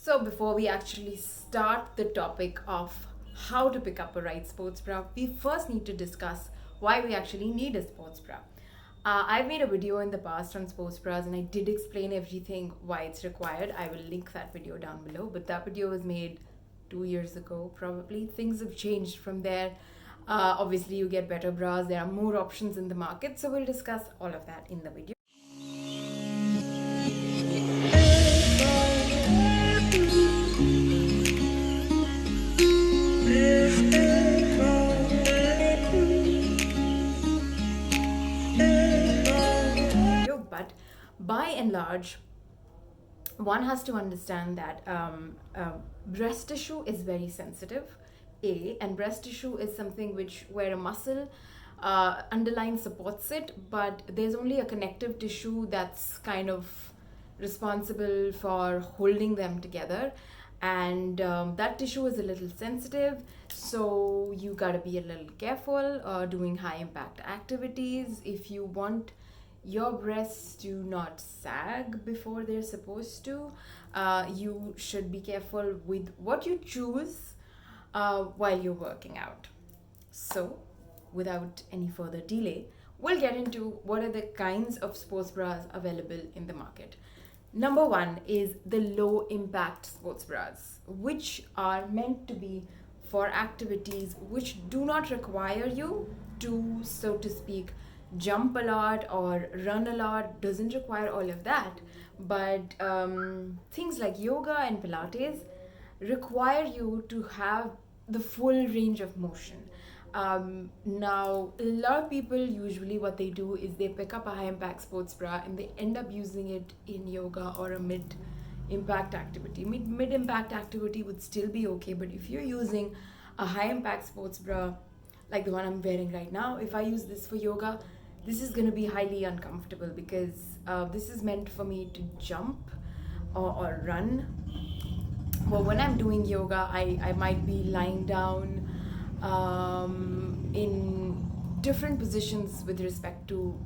So, before we actually start the topic of how to pick up a right sports bra, we first need to discuss why we actually need a sports bra. I've made a video in the past on sports bras and I did explain everything why it's required. I will link that video down below, but that video was made 2 years ago, probably. Things have changed from there. Obviously, you get better bras, there are more options in the market, so we'll discuss all of that in the video. But by and large, one has to understand that breast tissue is very sensitive, and breast tissue is something which where a muscle underline supports it, but there's only a connective tissue that's kind of responsible for holding them together, and that tissue is a little sensitive, so you gotta be a little careful doing high impact activities if you want your breasts do not sag before they're supposed to. You should be careful with what you choose while you're working out. So, without any further delay, we'll get into what are the kinds of sports bras available in the market. Number one is the low impact sports bras, which are meant to be for activities which do not require you to, so to speak, jump a lot or run a lot. Doesn't require all of that, but things like yoga and pilates require you to have the full range of motion. Now a lot of people, usually what they do is they pick up a high impact sports bra and they end up using it in yoga or a mid impact activity. Mid impact activity would still be okay, but if you're using a high impact sports bra like the one I'm wearing right now, if I use this for yoga, this is going to be highly uncomfortable because this is meant for me to jump or run. Well, when I'm doing yoga, I might be lying down in different positions with respect to,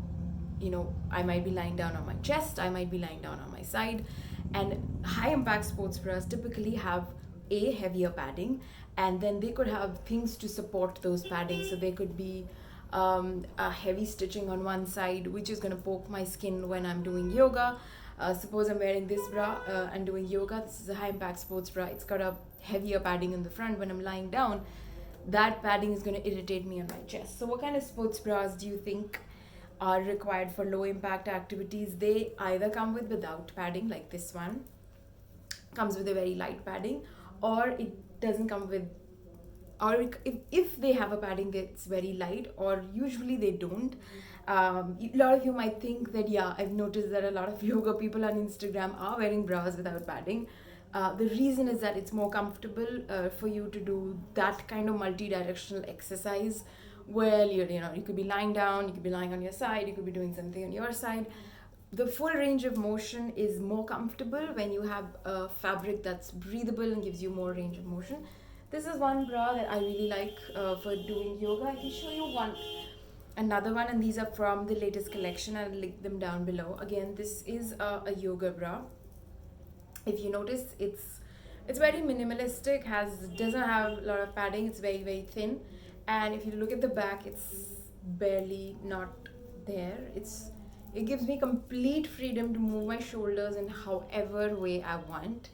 I might be lying down on my chest, I might be lying down on my side. And high impact sports bras typically have a heavier padding, and then they could have things to support those paddings. So they could be a heavy stitching on one side, which is going to poke my skin when I'm doing yoga. Suppose I'm wearing this bra and doing yoga. This is a high impact sports bra. It's got a heavier padding in the front. When I'm lying down, that padding is going to irritate me on my chest. So what kind of sports bras do you think are required for low impact activities? They either come with without padding, like this one comes with a very light padding, or it doesn't come with, or if they have a padding, it's very light, or usually they don't. A lot of you might think that, yeah, I've noticed that a lot of yoga people on Instagram are wearing bras without padding. The reason is that it's more comfortable for you to do that kind of multi-directional exercise. Well, you could be lying down, you could be lying on your side, you could be doing something on your side. The full range of motion is more comfortable when you have a fabric that's breathable and gives you more range of motion. This is one bra that I really like for doing yoga. I can show you another one, and these are from the latest collection. I'll link them down below. Again, this is a yoga bra. If you notice, it's very minimalistic, doesn't have a lot of padding, it's very, very thin. And if you look at the back, it's barely not there. It gives me complete freedom to move my shoulders in however way I want.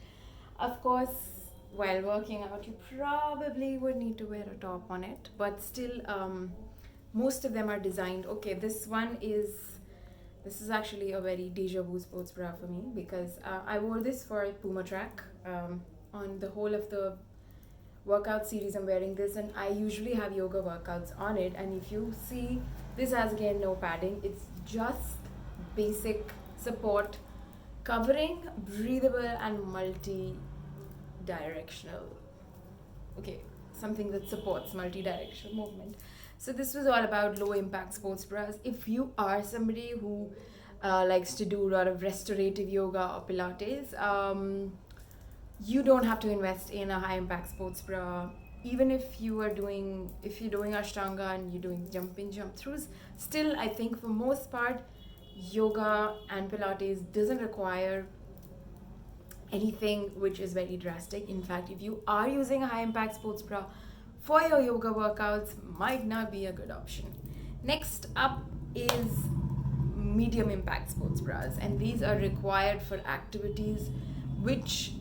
Of course, while working out, you probably would need to wear a top on it, but still, most of them are designed. Okay, this is actually a very deja vu sports bra for me, because I wore this for Puma track. On the whole of the workout series, I'm wearing this, and I usually have yoga workouts on it. And if you see, this has again no padding. It's just basic support, covering, breathable, and multi-directional. Okay, something that supports multi-directional movement. So this was all about low impact sports bras. If you are somebody who likes to do a lot of restorative yoga or pilates, you don't have to invest in a high impact sports bra. Even if you're doing ashtanga and you're doing jump throughs, still I think for most part yoga and pilates doesn't require anything which is very drastic. In fact, if you are using a high impact sports bra for your yoga workouts, might not be a good option. Next up is medium impact sports bras, and these are required for activities which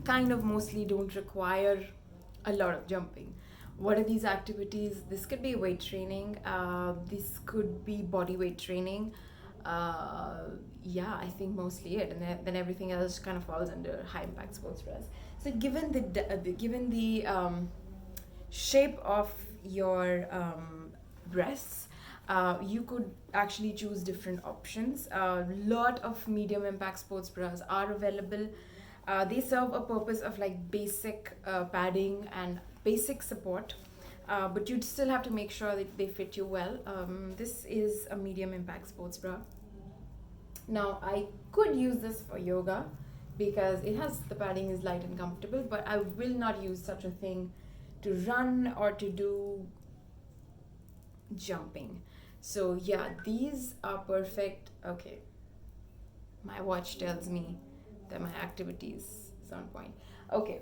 kind of mostly don't require a lot of jumping. What are these activities? This could be weight training, this could be body weight training. Yeah, I think mostly it, and then everything else kind of falls under high impact sports bras. So given the shape of your breasts, you could actually choose different options. A lot of medium impact sports bras are available. They serve a purpose of like basic padding and basic support, but you'd still have to make sure that they fit you well. This is a medium impact sports bra. Now I could use this for yoga because the padding is light and comfortable, but I will not use such a thing to run or to do jumping. So yeah, these are perfect. Okay, my watch tells me that my activities is on point. Okay,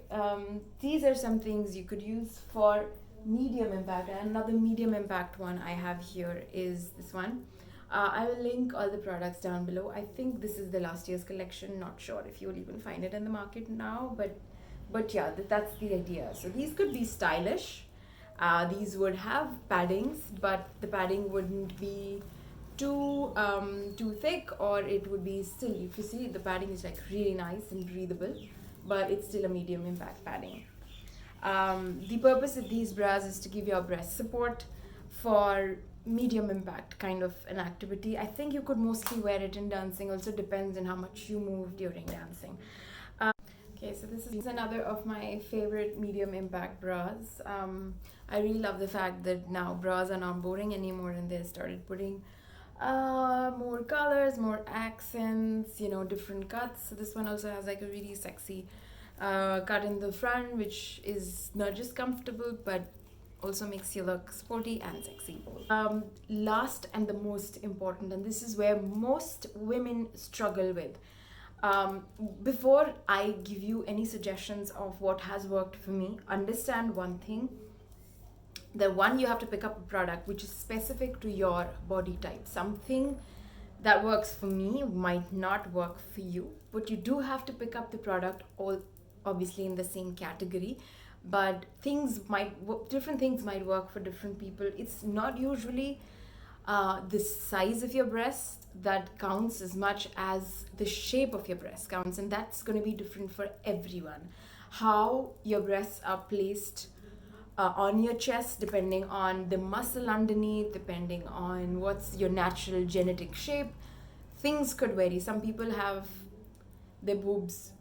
these are some things you could use for medium impact. And another medium impact one I have here is this one. I will link all the products down below. I think this is the last year's collection. Not sure if you'll even find it in the market now, but yeah, that's the idea. So these could be stylish. These would have paddings, but the padding wouldn't be too thick, or it would be still, if you see, the padding is like really nice and breathable, but it's still a medium impact padding. The purpose of these bras is to give your breast support for medium impact kind of an activity. I think you could mostly wear it in dancing. Also depends on how much you move during dancing. Okay, so this is another of my favorite medium impact bras. I really love the fact that now bras are not boring anymore, and they started putting more colors, more accents, different cuts. So this one also has like a really sexy cut in the front, which is not just comfortable but also makes you look sporty and sexy. Last and the most important, and this is where most women struggle with. Before I give you any suggestions of what has worked for me, understand one thing. The one, you have to pick up a product which is specific to your body type. Something that works for me might not work for you, but you do have to pick up the product, all obviously in the same category, but different things might work for different people. It's not usually the size of your breast that counts as much as the shape of your breast counts, and that's going to be different for everyone. How your breasts are placed on your chest, depending on the muscle underneath, depending on what's your natural genetic shape, things could vary. Some people have their boobs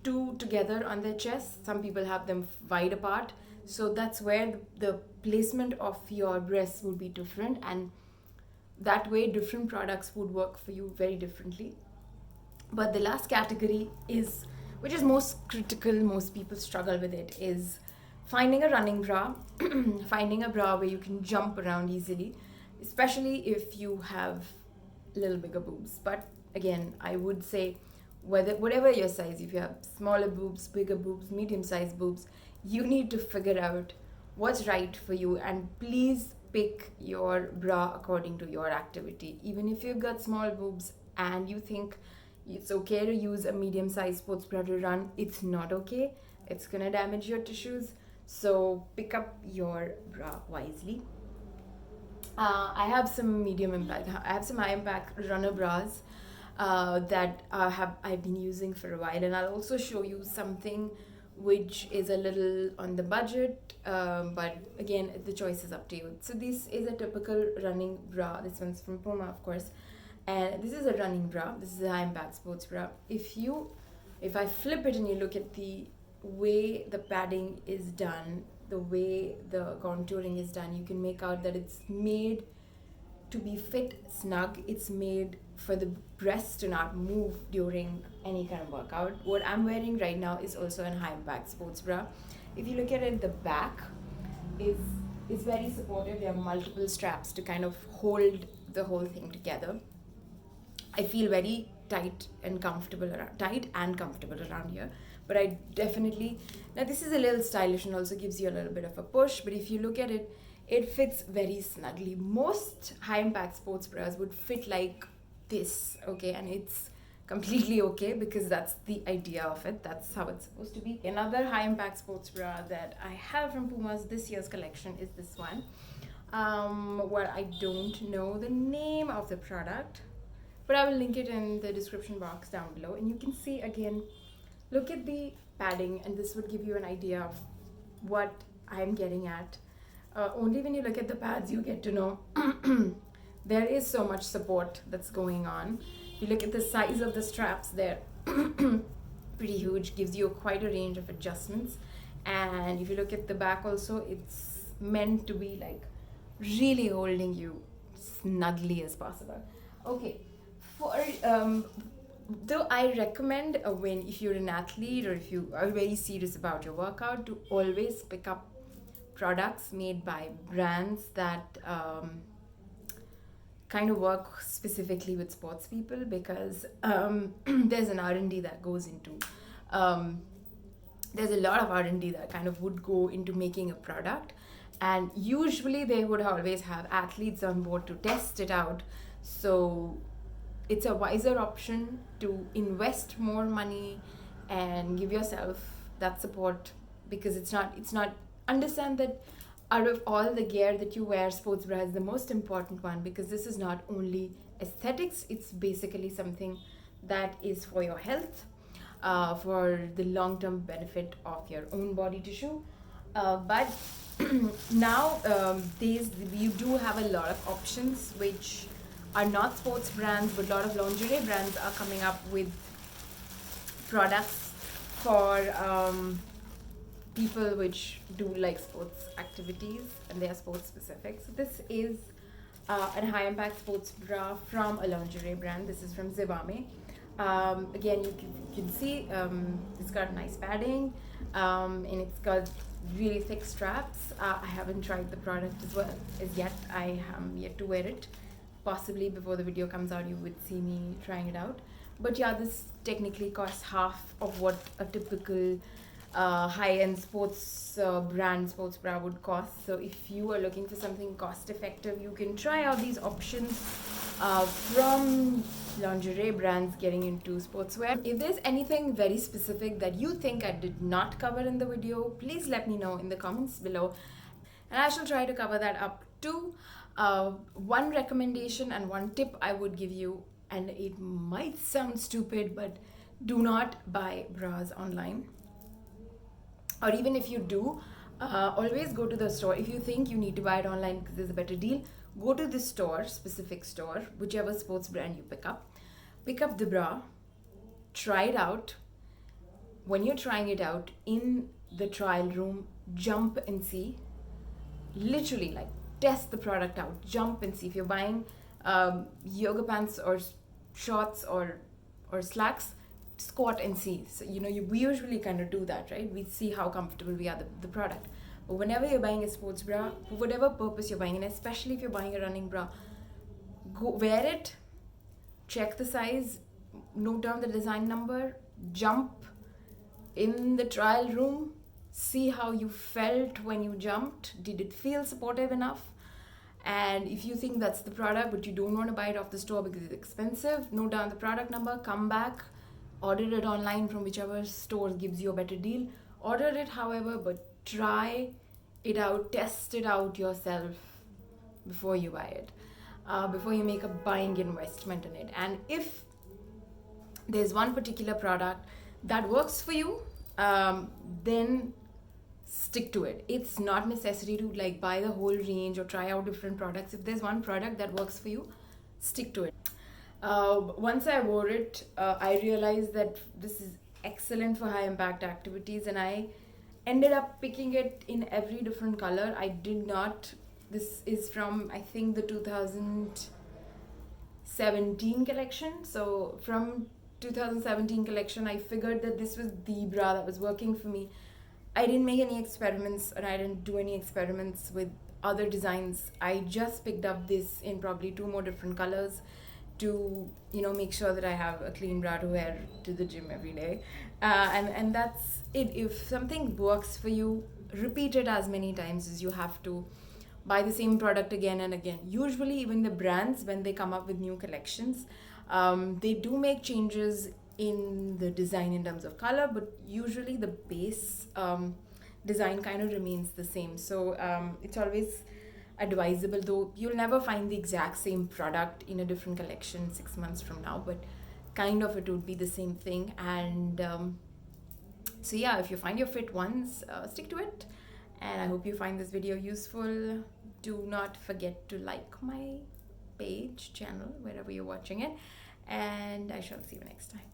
two together on their chest, some people have them wide apart, so that's where the placement of your breasts would be different, and that way different products would work for you very differently. But the last category is, which is most critical, most people struggle with it, is finding a running bra, finding a bra where you can jump around easily, especially if you have a little bigger boobs. But again, I would say whatever your size, if you have smaller boobs, bigger boobs, medium-sized boobs, you need to figure out what's right for you, and please pick your bra according to your activity. Even if you've got small boobs and you think it's okay to use a medium-sized sports bra to run, it's not okay. It's gonna damage your tissues. So pick up your bra wisely. I have some high impact runner bras that I've been using for a while, and I'll also show you something which is a little on the budget, but again, the choice is up to you. So this is a typical running bra. This one's from Puma, of course, and this is a running bra. This is a high impact sports bra. If I flip it and you look at the way the padding is done, the way the contouring is done, you can make out that it's made to be fit snug. It's made for the breasts to not move during any kind of workout. What I'm wearing right now is also a high impact sports bra. If you look at it, the back is very supportive. There are multiple straps to kind of hold the whole thing together. I feel very tight and comfortable around here. But I definitely, now this is a little stylish and also gives you a little bit of a push, but if you look at it, it fits very snugly. Most high impact sports bras would fit like this, okay, and it's completely okay because that's the idea of it. That's how it's supposed to be. Another high impact sports bra that I have from Puma's this year's collection is this one. Well, I don't know the name of the product, but I will link it in the description box down below, and you can see again, look at the padding, and this would give you an idea of what I'm getting at. Only when you look at the pads you get to know there is so much support that's going on. If you look at the size of the straps, they're pretty huge, gives you quite a range of adjustments. And if you look at the back also, it's meant to be like really holding you snugly as possible. Okay, for though I recommend when if you're an athlete or if you are very serious about your workout, to always pick up products made by brands that kind of work specifically with sports people, because there's an R&D that goes into there's a lot of R&D that kind of would go into making a product, and usually they would always have athletes on board to test it out. So it's a wiser option to invest more money and give yourself that support, because it's not understand that out of all the gear that you wear, sports bra is the most important one, because this is not only aesthetics, it's basically something that is for your health, for the long-term benefit of your own body tissue. But now you do have a lot of options which are not sports brands, but a lot of lingerie brands are coming up with products for people which do like sports activities, and they are sports specific. So this is a high impact sports bra from a lingerie brand. This is from Zivame. Again, you can see it's got nice padding, and it's got really thick straps. I haven't tried the product as yet. I am yet to wear it. Possibly before the video comes out you would see me trying it out. But yeah, this technically costs half of what a typical high-end sports brand sports bra would cost. So if you are looking for something cost effective, you can try out these options from lingerie brands getting into sportswear. If there's anything very specific that you think I did not cover in the video, please let me know in the comments below, and I shall try to cover that up too. One recommendation and one tip I would give you, and it might sound stupid, but do not buy bras online. Or even if you do, always go to the store. If you think you need to buy it online because there's a better deal, go to the store, specific store, whichever sports brand you pick up the bra, try it out. When you're trying it out in the trial room, jump and see. Literally, like, test the product out, jump and see. If you're buying yoga pants or shorts or slacks, squat and see. So we usually kind of do that, right? We see how comfortable we are the product. But whenever you're buying a sports bra, for whatever purpose you're buying, and especially if you're buying a running bra, go wear it, check the size, note down the design number, jump in the trial room, see how you felt when you jumped. Did it feel supportive enough? And if you think that's the product but you don't want to buy it off the store because it's expensive, note down the product number, come back, order it online from whichever store gives you a better deal. Order it, however, but try it out, test it out yourself before you buy it, before you make a buying investment in it. And if there's one particular product that works for you, then stick to it. It's not necessary to like buy the whole range or try out different products. If there's one product that works for you, stick to it. Once I wore it, I realized that this is excellent for high impact activities, and I ended up picking it in every different color. I did not, this is from I think the 2017 collection. So from 2017 collection, I figured that this was the bra that was working for me. I didn't make any experiments, and I didn't do any experiments with other designs. I just picked up this in probably 2 more different colors to make sure that I have a clean brow to wear to the gym every day, and that's it. If something works for you, repeat it as many times as you have to. Buy the same product again and again. Usually, even the brands, when they come up with new collections, they do make changes in the design in terms of color, but usually the base design kind of remains the same. So it's always advisable, though you'll never find the exact same product in a different collection 6 months from now, but kind of it would be the same thing. And so yeah, if you find your fit once, stick to it. And I hope you find this video useful. Do not forget to like my page, channel, wherever you're watching it, and I shall see you next time.